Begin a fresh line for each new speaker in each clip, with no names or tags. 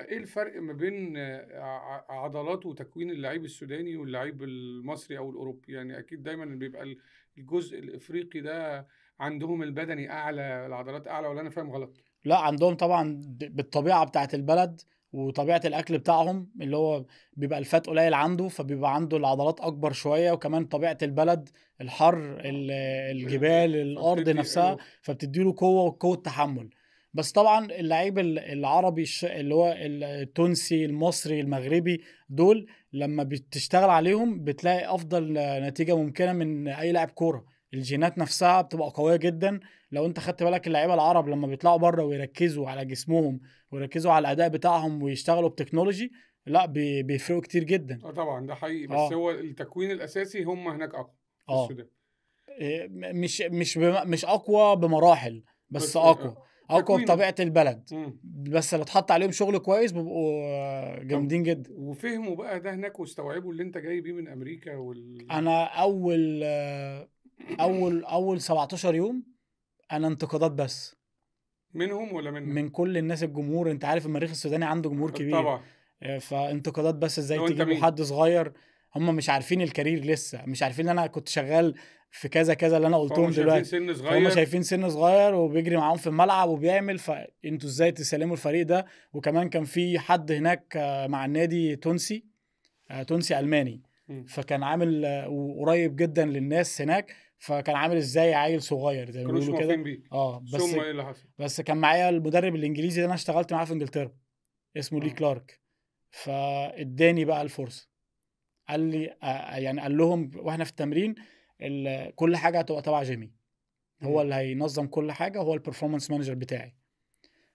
ايه الفرق ما بين عضلات وتكوين اللعيب السوداني واللعيب المصري او الاوروبي؟ يعني اكيد دايما بيبقى الجزء الافريقي ده عندهم البدني اعلى، العضلات اعلى، ولا انا فاهم غلط؟
لأ، عندهم طبعًا بالطبيعة بتاعة البلد وطبيعة الأكل بتاعهم، اللي هو بيبقى الfat قليل عنده، فبيبقى عنده العضلات أكبر شوية، وكمان طبيعة البلد، الحَر، الجبال، الأرض
فبتدي
نفسها،
ايوه.
فبتدّي له قوة وقوة تحمُّل. بس طبعًا اللعيب العربي اللي هو التونسي، المصري، المغربي، دول لمّا بتشتغل عليهم بتلاقي أفضل نتيجة ممكنة من أي لاعب كورة. الجينات نفسها بتبقى قوية جدًا. لو أنت خدت بالك اللعيبة العرب لمّا بيطلعوا برّه ويركّزوا على جسمهم ويركّزوا على الأداء بتاعهم ويشتغلوا بتكنولوجي، لأ بيفرقوا كتير جدًا.
اه طبعا ده حقيقي، بس
آه،
هو التكوين الاساسي هم هناك اقوى في
آه.
السودان.
مش أقوى بمراحل، بس
بس
أقوى. أقوى
تكوين.
بطبيعة البلد.
مم.
بس لو اتحط عليهم شغل كويس بيبقوا
طب
جامدين جدًا.
وفهموا بقى ده هناك واستوعبوا اللي انت جاي بيه من امريكا
أنا أول 17 يوم أنا انتقادات بس.
منهم ولا منك؟
من كل الناس الجمهور، أنت عارف المريخ السوداني عنده جمهور كبير.
طبعا.
فانتقادات بس إزاي
لو انت
تجيبوا
مين؟
حد صغير. هم مش عارفين الcareer لسه، مش عارفين إن أنا كنت شغال في كذا، كذا اللي أنا
فهم
قُلتهم
شايفين
دلوقتي.
سن
فهُم
صغير.
شايفين سِن صغير وبيجري معاهم في الملعب وبيعمل، فأنتم إزاي تسلّموا الفريق ده؟ وكمان كان في حد هناك مع النادي تونسي، تونسي ألماني.
مم.
فكان عامل وقريب جدًا للناس هناك، فكان عامل إزاي عيل صغير زي ما
كانوش
بيقولوا كده.
موافقين بيك.
بس
ثم ايه اللي حصل؟
كان معايا المدرب الإنجليزي اللي أنا اشتغلت معاه في إنجلترا، اسمه لي
اه.
كلارك. فادّاني بقى الفرصة. قال لي يعني قال لهم وإحنا في التمرين كل حاجة هتبقى تبع جيمي. هو
مم.
اللي هينظّم كل حاجة، هو الperformance manager بتاعي.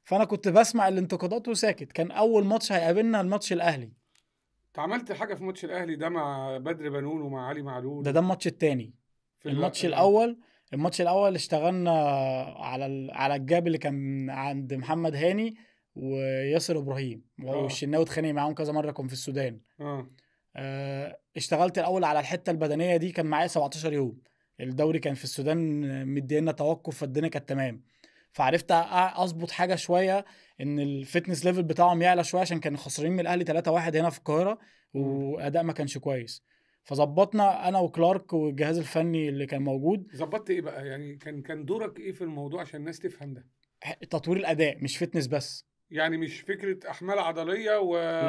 فأنا كنت باسمع الانتقادات وساكت. كان أول ماتش هيقابلنا الماتش الأهلي.
انت عملت حاجه في ماتش الاهلي ده مع بدر بنون ومع علي معلول
ده الماتش التاني.
في
الماتش الأول اشتغلنا على الجاب اللي كان عند محمد هاني وياسر إبراهيم،
اه.
والشناوي اتخانق معاهم كذا مرّة، كان في السودان.
اه.
اشتغلت الأول على الحتّة البدنية دي، كان معايا 17 يوم. الدوري كان في السودان مدّينا لنا توقُّف، فالدنيا كانت تمام. فعرفت أضبط حاجة شوية، إن الfitness level بتاعهم يعلى شوية عشان كانوا خسرانين من الأهلي 3-1 هنا في القاهرة،
مم.
وأداء ما كانش كويس. فضبّطنا أنا وكلارك والجهاز الفني اللي كان موجود.
ظبطت ايه بقى؟ يعني كان دورك ايه في الموضوع عشان الناس تفهم ده؟
تطوير الأداء مش fitness بس.
يعني مش فكره احمال عضليه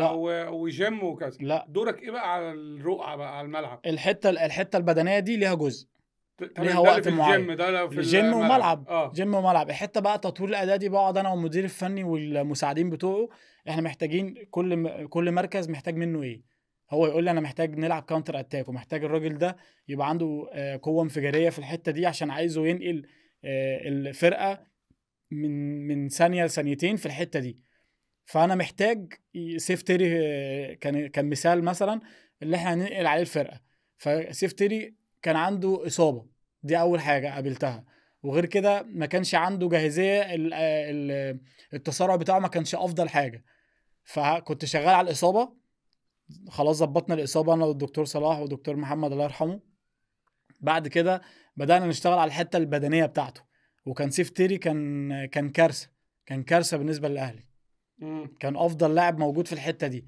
لأ،
وجيم وكذا،
لأ.
دورك ايه بقى على الرقعه بقى على الملعب؟
الحتّة البدنية دي ليها جزء. ليها
تمام، ده اللي
وقت
في
معين.
الجيم، ده لو في
جيم
الملعب
وملعب،
اه.
جيم وملعب. الحته بقى تطوير الاداء دي باقعد انا والمدير الفني والمساعدين بتوعه. احنا محتاجين كل مركز محتاج منه ايه. هو يقول لي انا محتاج نلعب كاونتر اتاك، ومحتاج الراجل ده يبقى عنده قوه انفجاريه في الحته دي عشان عايزه ينقل الفرقه من ثانيه لثانيتين في الحته دي. فانا محتاج سيف تيري. كان مثال مثلا اللي احنا هننقل عليه الفرقه. فسيف تيري كان عنده اصابه. دي اول حاجه قابلتها. وغير كده ما كانش عنده جاهزيه، التسارع بتاعه ما كانش افضل حاجه. فكنت شغال على الاصابه. خلاص ظبطنا الاصابه انا والدكتور صلاح والدكتور محمد الله يرحمه. بعد كده بدانا نشتغل على الحته البدنيه بتاعته. وكان سيف تيري كان كارثه. كان كارثه بالنسبه للاهلي.
امم.
كان افضل لاعب موجود في الحته دي.